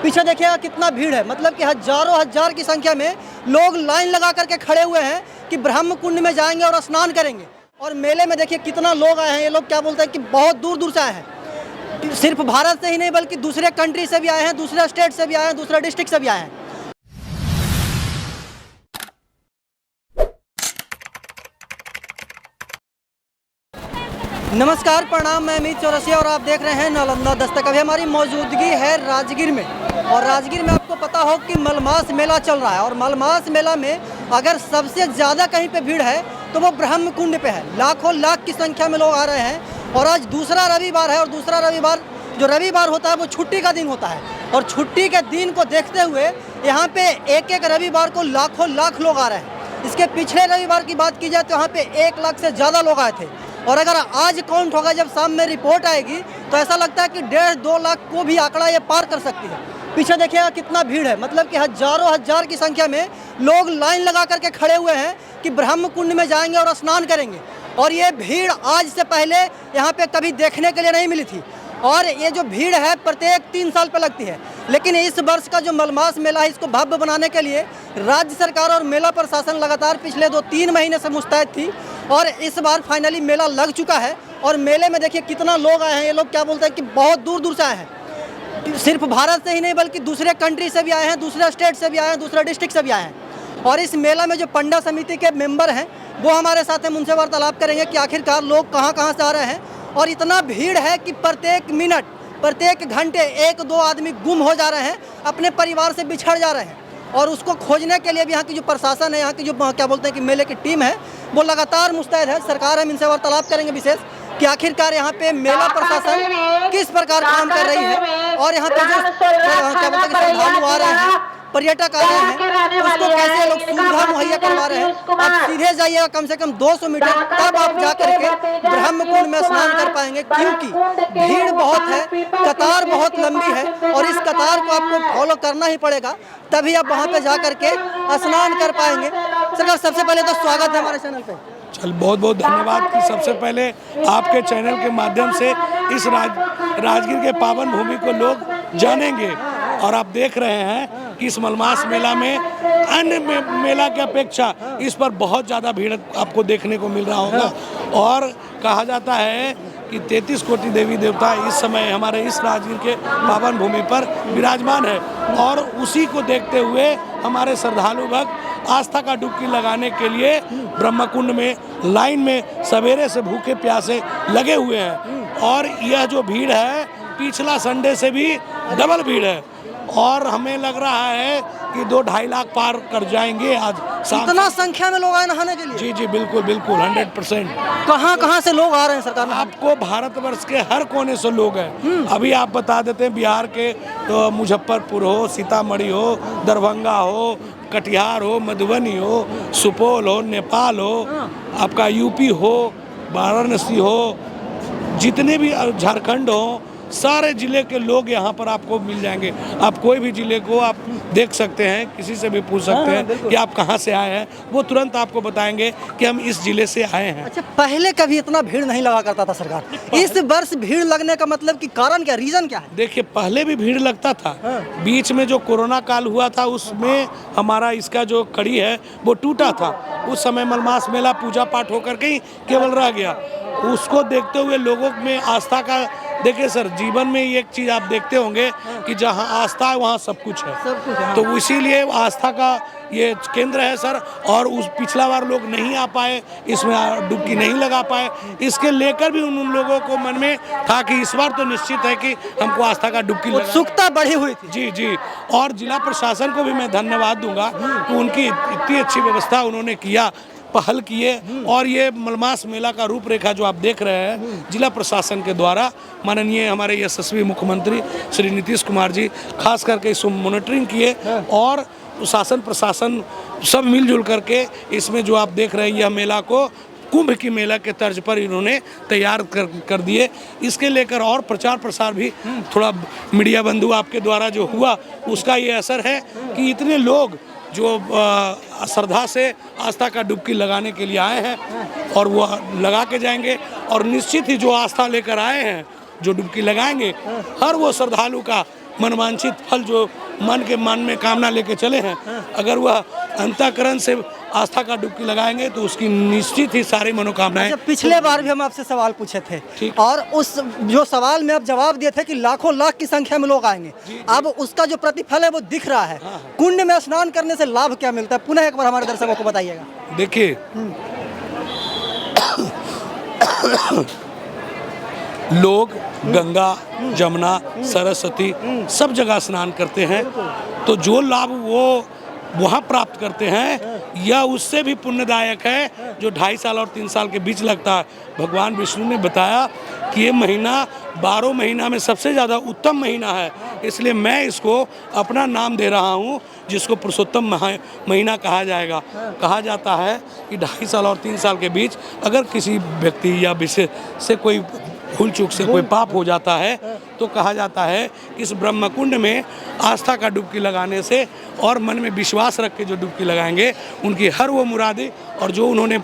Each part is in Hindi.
पीछे देखिएगा कितना भीड़ है, मतलब कि हजारों हजार की संख्या में लोग लाइन लगा करके खड़े हुए हैं कि ब्रह्म कुंड में जाएंगे और स्नान करेंगे। और मेले में देखिए कितना लोग आए हैं। ये लोग क्या बोलते हैं कि बहुत दूर दूर से आए हैं, सिर्फ भारत से ही नहीं बल्कि दूसरे कंट्री से भी आए हैं, दूसरे स्टेट से भी आए हैं, दूसरे डिस्ट्रिक्ट से भी आए हैं। नमस्कार, प्रणाम, मैं अमित चौरसिया और आप देख रहे हैं नालंदा दस्तक। अभी हमारी मौजूदगी है राजगीर में, और राजगीर में आपको पता हो कि मलमास मेला चल रहा है। और मलमास मेला में अगर सबसे ज़्यादा कहीं पे भीड़ है तो वो ब्रह्म कुंड पे है। लाखों लाख की संख्या में लोग आ रहे हैं। और आज दूसरा रविवार है, और दूसरा रविवार जो रविवार होता है वो छुट्टी का दिन होता है। और छुट्टी के दिन को देखते हुए यहाँ पे एक एक रविवार को लाखों लाख लोग आ रहे हैं। इसके पिछले रविवार की बात की जाए तो यहाँ पे 1 लाख से ज़्यादा लोग आए थे। और अगर आज काउंट होगा, जब शाम में रिपोर्ट आएगी, तो ऐसा लगता है कि 1.5-2 लाख को भी आंकड़ा ये पार कर सकती है। पीछे देखिएगा कितना भीड़ है, मतलब कि हजारों हजार की संख्या में लोग लाइन लगा करके खड़े हुए हैं कि ब्रह्म कुंड में जाएंगे और स्नान करेंगे। और ये भीड़ आज से पहले यहाँ पे कभी देखने के लिए नहीं मिली थी। और ये जो भीड़ है प्रत्येक 3 साल पर लगती है। लेकिन इस वर्ष का जो मलमास मेला है, इसको भव्य बनाने के लिए राज्य सरकार और मेला प्रशासन लगातार पिछले 2-3 महीने से मुस्तैद थी। और इस बार फाइनली मेला लग चुका है। और मेले में देखिए कितना लोग आए हैं। ये लोग क्या बोलते हैं कि बहुत दूर दूर से आए हैं, सिर्फ भारत से ही नहीं बल्कि दूसरे कंट्री से भी आए हैं, दूसरे स्टेट से भी आए हैं, दूसरे डिस्ट्रिक्ट से भी आए हैं। और इस मेला में जो पंडा समिति के मेंबर हैं वो हमारे साथ हैं, उनसे वार्तालाप करेंगे कि आखिरकार लोग कहाँ कहाँ से आ रहे हैं। और इतना भीड़ है कि प्रत्येक मिनट, प्रत्येक घंटे 1-2 आदमी गुम हो जा रहे हैं, अपने परिवार से बिछड़ जा रहे हैं। और उसको खोजने के लिए भी यहाँ की जो प्रशासन है, यहाँ की जो क्या बोलते हैं कि मेले की टीम है, वो लगातार मुस्तैद है। सरकार, हम इनसे वार्तालाप करेंगे विशेष कि आखिरकार यहाँ पे मेला प्रशासन किस प्रकार काम कर रही है। और यहाँ पे जो क्या बोलते हैं कि श्रद्धालु आ रहे हैं, पर्यटक आ रहे हैं, उसको कैसे लोग सुविधा मुहैया करवा रहे हैं। आप सीधे जाइएगा कम से कम 200 मीटर, तब आप जा करके ब्रह्म कुंड में स्नान कर पाएंगे, क्योंकि भीड़ बहुत है, कतार बहुत लंबी है। और इस कतार को आपको फॉलो करना ही पड़ेगा, तभी आप वहाँ पे जा करके स्नान कर पाएंगे। सरकार, सबसे पहले तो स्वागत है हमारे चैनल पे। चल, बहुत बहुत धन्यवाद कि सबसे पहले आपके चैनल के माध्यम से इस राजगीर के पावन भूमि को लोग जानेंगे। और आप देख रहे हैं कि इस मलमास मेला में अन्य मेला की अपेक्षा इस पर बहुत ज़्यादा भीड़ आपको देखने को मिल रहा होगा। और कहा जाता है कि 33 कोटि देवी देवता इस समय हमारे इस राजगीर के पावन भूमि पर विराजमान है। और उसी को देखते हुए हमारे श्रद्धालु भक्त आस्था का डुबकी लगाने के लिए ब्रह्म कुंड में लाइन में सवेरे से भूखे प्यासे लगे हुए हैं। और यह जो भीड़ है पिछला संडे से भी डबल भीड़ है। और हमें लग रहा है कि 2-2.5 लाख पार कर जाएंगे आज शाम। इतना संख्या में लोग आए नहाने के लिए? जी जी, बिल्कुल बिल्कुल, 100%। कहाँ कहाँ से लोग आ रहे हैं सरकार? आपको भारतवर्ष के हर कोने से लोग हैं। अभी आप बता देते हैं, बिहार के तो मुजफ्फरपुर हो, सीतामढ़ी हो, दरभंगा हो, कटिहार हो, मधुबनी हो, सुपौल हो, नेपाल हो, आपका यूपी हो, वाराणसी हो, जितने भी झारखंड हो, सारे ज़िले के लोग यहाँ पर आपको मिल जाएंगे। आप कोई भी ज़िले को आप देख सकते हैं, किसी से भी पूछ सकते हैं कि आप कहाँ से आए हैं, वो तुरंत आपको बताएंगे कि हम इस ज़िले से आए हैं। अच्छा, पहले कभी इतना भीड़ नहीं लगा करता था सरकार, इस वर्ष भीड़ लगने का मतलब कि कारण क्या, रीज़न क्या है? देखिए, पहले भी भीड़ लगता था। बीच में जो कोरोना काल हुआ था उसमें हमारा इसका जो कड़ी है वो टूटा था। उस समय मलमास मेला पूजा पाठ होकर के ही केवल रह गया। उसको देखते हुए लोगों में आस्था का, देखिए सर, जीवन में एक चीज़ आप देखते होंगे कि जहाँ आस्था है वहाँ सब कुछ है। सब कुछ है। तो इसीलिए आस्था का ये केंद्र है सर। और उस पिछला बार लोग नहीं आ पाए, इसमें डुबकी नहीं लगा पाए, इसके लेकर भी उन लोगों को मन में था कि इस बार तो निश्चित है कि हमको आस्था का डुबकी लगा। उत्सुकता बढ़ी हुई थी। जी जी। और जिला प्रशासन को भी मैं धन्यवाद दूंगा कि उनकी इतनी अच्छी व्यवस्था उन्होंने किया, पहल किए। और ये मलमास मेला का रूपरेखा जो आप देख रहे हैं जिला प्रशासन के द्वारा, माननीय हमारे यशस्वी मुख्यमंत्री श्री नीतीश कुमार जी खास करके इस मॉनिटरिंग किए। और शासन प्रशासन सब मिलजुल करके इसमें जो आप देख रहे हैं यह मेला को कुंभ की मेला के तर्ज पर इन्होंने तैयार कर दिए। इसके लेकर और प्रचार प्रसार भी थोड़ा मीडिया बंधु आपके द्वारा जो हुआ उसका ये असर है कि इतने लोग जो श्रद्धा से आस्था का डुबकी लगाने के लिए आए हैं और वो लगा के जाएंगे। और निश्चित ही जो आस्था लेकर आए हैं, जो डुबकी लगाएंगे, हर वो श्रद्धालु का मनवांछित फल जो मन में कामना लेके चले हैं, अगर वह अंतःकरण से आस्था का डुबकी लगाएंगे तो उसकी निश्चित ही सारी मनोकामनाएं। अच्छा, पिछले बार भी हम आपसे सवाल पूछे थे ठीक। और उस जो सवाल में आप जवाब दिए थे कि लाखों लाख की संख्या में लोग आएंगे, अब उसका जो प्रतिफल है वो दिख रहा है। कुंड में स्नान करने से लाभ क्या मिलता है, पुनः एक बार हमारे दर्शकों को बताइएगा। देखिए, लोग गंगा, जमुना, सरस्वती सब जगह स्नान करते हैं, तो जो लाभ वो वहाँ प्राप्त करते हैं यह उससे भी पुण्यदायक है जो 2.5 साल और 3 साल के बीच लगता है। भगवान विष्णु ने बताया कि ये महीना 12 महीना में सबसे ज़्यादा उत्तम महीना है, इसलिए मैं इसको अपना नाम दे रहा हूँ, जिसको पुरुषोत्तम महीना कहा जाएगा। कहा जाता है कि 2.5 साल और 3 साल के बीच अगर किसी व्यक्ति या विशेष से कोई भूल चूक से कोई पाप हो जाता है तो कहा जाता है कि इस ब्रह्मकुंड में आस्था का डुबकी लगाने से और मन में विश्वास रख के जो डुबकी लगाएंगे उनकी हर वो मुरादें और जो उन्होंने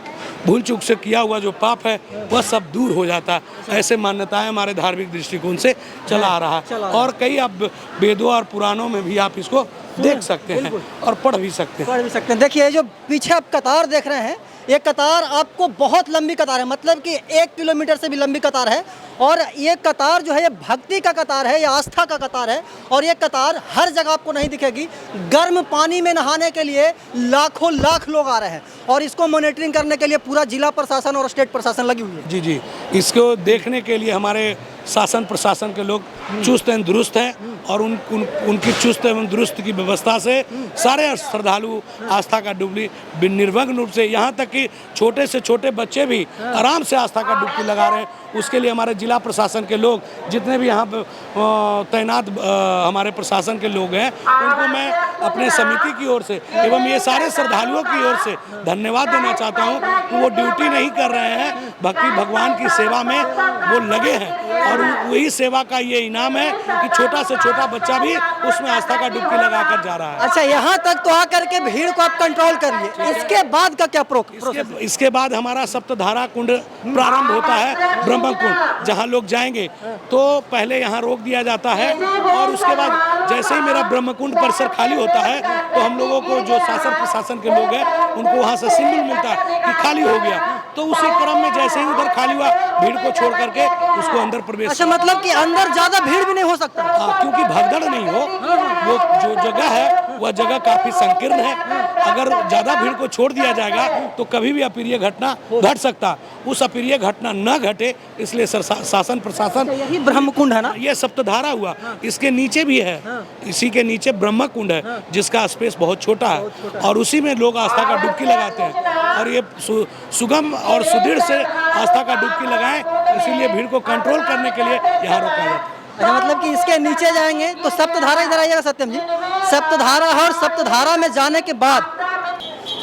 भूल चूक से किया हुआ जो पाप है वह सब दूर हो जाता है। ऐसे मान्यताएं हमारे धार्मिक दृष्टिकोण से चला आ रहा है और कई आप वेदों और पुराणों में भी आप इसको देख सकते हैं और पढ़ भी सकते हैं। देखिए, जो पीछे आप कतार देख रहे हैं, ये कतार आपको बहुत लंबी कतार है, मतलब कि 1 किलोमीटर से भी लंबी कतार है। और ये कतार जो है ये भक्ति का कतार है, ये आस्था का कतार है। और ये कतार हर जगह आपको नहीं दिखेगी। गर्म पानी में नहाने के लिए लाखों लाख लोग आ रहे हैं और इसको मॉनिटरिंग करने के लिए पूरा जिला प्रशासन और स्टेट प्रशासन लगी हुई है। जी, इसको देखने के लिए हमारे शासन प्रशासन के लोग चुस्त एवं दुरुस्त हैं और उनकी चुस्त एवं दुरुस्त की व्यवस्था से सारे श्रद्धालु आस्था का डुबकी निर्विघ्न रूप से, यहाँ तक कि छोटे से छोटे बच्चे भी आराम से आस्था का डुबकी लगा रहे हैं। उसके लिए हमारे जिला प्रशासन के लोग, जितने भी यहाँ पर तैनात हमारे प्रशासन के लोग हैं, उनको मैं अपने समिति की ओर से एवं ये सारे श्रद्धालुओं की ओर से धन्यवाद देना चाहता हूँ कि वो ड्यूटी नहीं कर रहे हैं, भक्ति भगवान की सेवा में वो लगे हैं और वही सेवा का ये इनाम है कि छोटा से छोटा बच्चा भी उसमें आस्था का डुबकी लगा कर जा रहा है। अच्छा, यहाँ तक तो आकर के भीड़ को आप कंट्रोल कर लिए, इसके बाद का क्या प्रोसेस? इसके बाद हमारा सप्तधारा कुंड प्रारंभ होता है, ब्रह्म कुंड, जहाँ लोग जाएंगे तो पहले यहाँ रोक दिया जाता है और उसके बाद जैसे ही मेरा ब्रह्म कुंड परिसर खाली होता है तो हम लोगों को जो शासन प्रशासन के लोग हैं उनको वहाँ से सिग्नल मिलता है कि खाली हो गया, तो उसी क्रम में जैसे ही उधर खाली हुआ भीड़ को छोड़ करके उसको अंदर प्रवेश। अच्छा, मतलब कि अंदर ज्यादा भीड़ भी नहीं हो सकता? क्योंकि भगदड़ नहीं हो, वो जो जगह है वह जगह काफी संकीर्ण है। अगर ज्यादा भीड़ को छोड़ दिया जाएगा तो कभी भी अप्रिय घटना घट सकता, उस अप्रिय घटना न घटे इसलिए शासन प्रशासन। यही ब्रह्म कुंड है ना? ये सप्तधारा हुआ, इसके नीचे भी है, इसी के नीचे ब्रह्म कुंड है जिसका स्पेस बहुत छोटा है और उसी में लोग आस्था का डुबकी लगाते हैं और ये सुगम और सुदृढ़ से आस्था का डुबकी लगाएं, इसीलिए भीड़ को कंट्रोल करने के लिए यहाँ रोका जाता है। अच्छा, मतलब कि इसके नीचे जाएंगे तो सप्तधारा, इधर आइएगा सत्यम जी, सप्तधारा है और सप्तधारा में जाने के बाद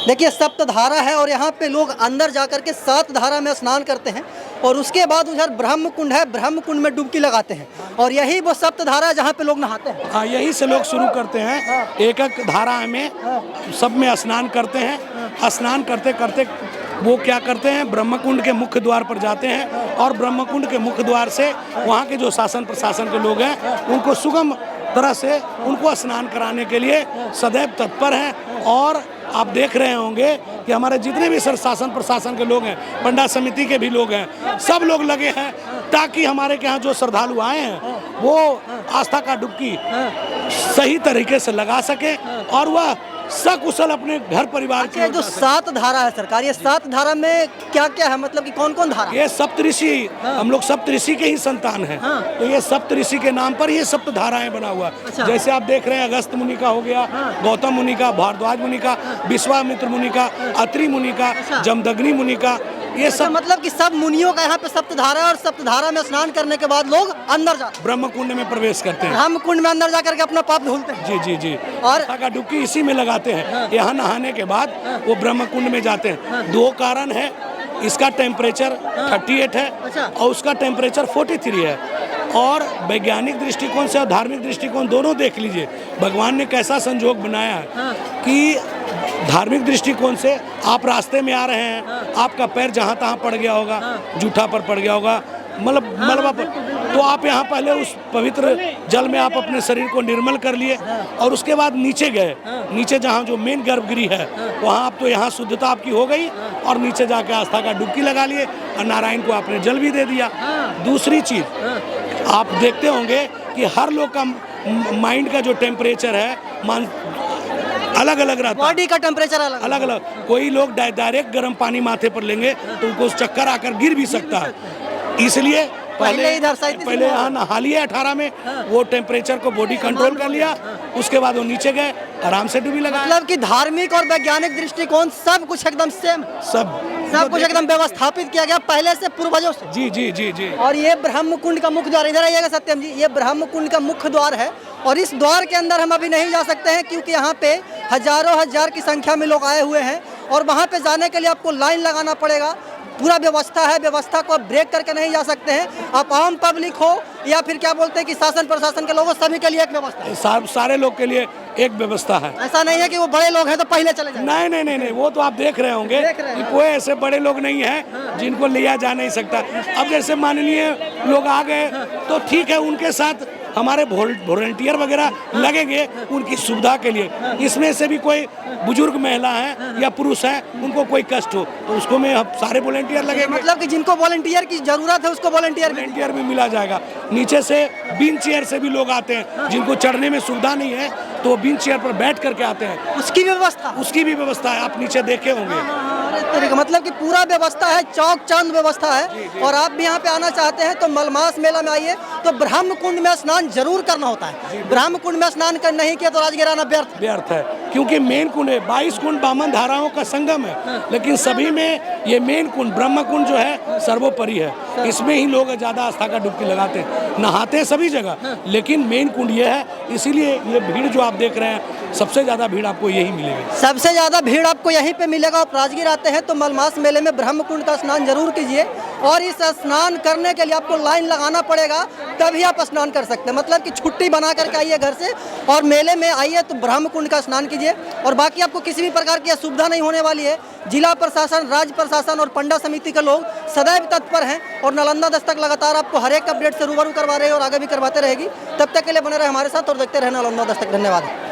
देखिए सप्तधारा है और यहाँ पे लोग अंदर जाकर के 7 धारा में स्नान करते हैं और उसके बाद उधर ब्रह्म कुंड है, ब्रह्म कुंड में डुबकी लगाते हैं और यही वो सप्तधारा है जहाँ पे लोग नहाते हैं। हाँ, यही से लोग शुरू करते हैं, एक एक धारा में सब में स्नान करते हैं। स्नान करते करते वो क्या करते हैं, ब्रह्म कुंड के मुख्य द्वार पर जाते हैं और ब्रह्म कुंड के मुख्य द्वार से वहाँ के जो शासन प्रशासन के लोग हैं उनको सुगम तरह से उनको स्नान कराने के लिए सदैव तत्पर हैं। और आप देख रहे होंगे कि हमारे जितने भी शासन प्रशासन के लोग हैं, पंडात समिति के भी लोग हैं, सब लोग लगे हैं ताकि हमारे के यहाँ जो श्रद्धालु आए हैं वो आस्था का डुबकी सही तरीके से लगा सके और वह सकुशल अपने घर परिवार के। जो 7 धारा है सरकार, ये 7 धारा में क्या क्या है, मतलब कि कौन कौन धारा? ये सप्तऋषि, हम लोग सप्तऋषि के ही संतान हैं। तो ये सप्तऋषि के नाम पर ये सप्त धाराएं बना हुआ। जैसे आप देख रहे हैं अगस्त मुनि का हो गया, गौतम मुनि का, भारद्वाज मुनि का, विश्वामित्र मुनि का, अत्रि मुनि का, जमदग्नि मुनि का, ये सब मतलब कि सब मुनियों का यहाँ पे सप्तधारा है और सप्तधारा में स्नान करने के बाद लोग अंदर जाते हैं, ब्रह्म कुंड में प्रवेश करते हैं, ब्रह्म कुंड में अंदर जाकर के अपना पाप धुलते हैं। जी जी जी, और आस्था का डुबकी इसी में लगाते हैं। यहाँ नहाने के बाद वो ब्रह्म कुंड में जाते हैं। 2 कारण है, इसका टेम्परेचर 38 है और उसका टेम्परेचर 43 है। और वैज्ञानिक दृष्टिकोण से और धार्मिक दृष्टिकोण दोनों देख लीजिए भगवान ने कैसा संजोग बनाया है कि धार्मिक दृष्टिकोण से आप रास्ते में आ रहे हैं, आपका पैर जहाँ तहाँ पड़ गया होगा, जूठा पर पड़ गया होगा, मतलब मलबा पर, तो आप यहाँ पहले उस पवित्र जल में आप अपने शरीर को निर्मल कर लिए और उसके बाद नीचे गए। नीचे जहाँ जो मेन गर्भगृह है वहाँ आप तो यहाँ शुद्धता आपकी हो गई और नीचे जाके आस्था का डुबकी लगा लिए और नारायण को आपने जल भी दे दिया। दूसरी चीज़ आप देखते होंगे कि हर लोग का माइंड का जो टेम्परेचर है अलग अलग रहता है, बॉडी का टेम्परेचर अलग अलग। कोई लोग डायरेक्ट गर्म पानी माथे पर लेंगे तो उनको चक्कर आकर गिर भी सकता है। इसलिए पहले यहाँ नहा लिया 18 में, वो टेम्परेचर को बॉडी कंट्रोल कर लिया, उसके बाद वो नीचे गए आराम से डुबकी लगा। मतलब कि धार्मिक और वैज्ञानिक दृष्टिकोण सब कुछ एकदम सेम, सब कुछ एकदम व्यवस्थापित किया गया पहले से पूर्वजों से। जी जी जी जी। और ये ब्रह्म कुंड का मुख्य द्वार, इधर आइएगा सत्यम जी, ये ब्रह्म कुंड का मुख्य द्वार है और इस द्वार के अंदर हम अभी नहीं जा सकते हैं क्योंकि यहाँ पे हजारों हजार की संख्या में लोग आए हुए हैं और वहाँ पे जाने के लिए आपको लाइन लगाना पड़ेगा। पूरा व्यवस्था है, व्यवस्था को आप ब्रेक करके नहीं जा सकते हैं। आप आम पब्लिक हो या फिर क्या बोलते हैं कि शासन प्रशासन के लोगों, सभी के लिए एक व्यवस्था है। सारे लोग के लिए एक व्यवस्था है। ऐसा नहीं है कि वो बड़े लोग हैं तो पहले चले जाए। नहीं, वो तो आप देख रहे होंगे कि कोई ऐसे बड़े लोग नहीं है जिनको लिया जा नहीं सकता। अब जैसे माननीय लोग आ गए तो ठीक है, उनके साथ हमारे वॉलंटियर वगैरह लगेंगे उनकी सुविधा के लिए। इसमें से भी कोई बुजुर्ग महिला है या पुरुष है, उनको कोई कष्ट हो तो उसको में सारे वॉलंटियर लगेंगे। मतलब कि जिनको वॉलंटियर की जरूरत है उसको वॉलंटियर भी मिला जाएगा। नीचे से व्हील चेयर से भी लोग आते हैं, जिनको चढ़ने में सुविधा नहीं है तो व्हील चेयर पर बैठ करके आते हैं। उसकी भी व्यवस्था है, आप नीचे देखे होंगे। मतलब कि पूरा व्यवस्था है, चौक चांद व्यवस्था है। और आप भी यहाँ पे आना चाहते हैं तो मलमास मेला में आइए। तो ब्रह्म कुंड में स्नान जरूर करना होता है। ब्रह्म कुंड में स्नान कर नहीं किया तो राजगीर आना व्यर्थ है, क्योंकि मेन कुंड है। 22 कुंड बामन धाराओं का संगम है, लेकिन सभी में ये मेन कुंड ब्रह्म कुंड जो है सर्वोपरि है। इसमें ही लोग ज्यादा आस्था का डुबकी लगाते हैं, नहाते हैं सभी जगह, लेकिन मेन कुंड ये है। इसीलिए ये भीड़ जो आप देख रहे हैं, सबसे ज्यादा भीड़ आपको यही मिलेगी। सबसे ज्यादा भीड़ आपको यहीं पे मिलेगा। आप राजगीर आते हैं तो मलमास मेले में ब्रह्म कुंड का स्नान जरूर कीजिए और इस स्नान करने के लिए आपको लाइन लगाना पड़ेगा, तभी आप स्नान कर सकते हैं। मतलब कि छुट्टी बना करके आइए घर से और मेले में आइए तो ब्रह्म कुंड का स्नान कीजिए। और बाकी आपको किसी भी प्रकार की असुविधा नहीं होने वाली है। जिला प्रशासन, राज्य प्रशासन और पंडा समिति के लोग सदैव तत्पर हैं और नालंदा दस्तक लगातार आपको हर एक अपडेट से रूबरू करवा रही है और आगे भी करवाते रहेगी। तब तक के लिए बने रहे हमारे साथ और देखते रहे नालंदा दस्तक। धन्यवाद।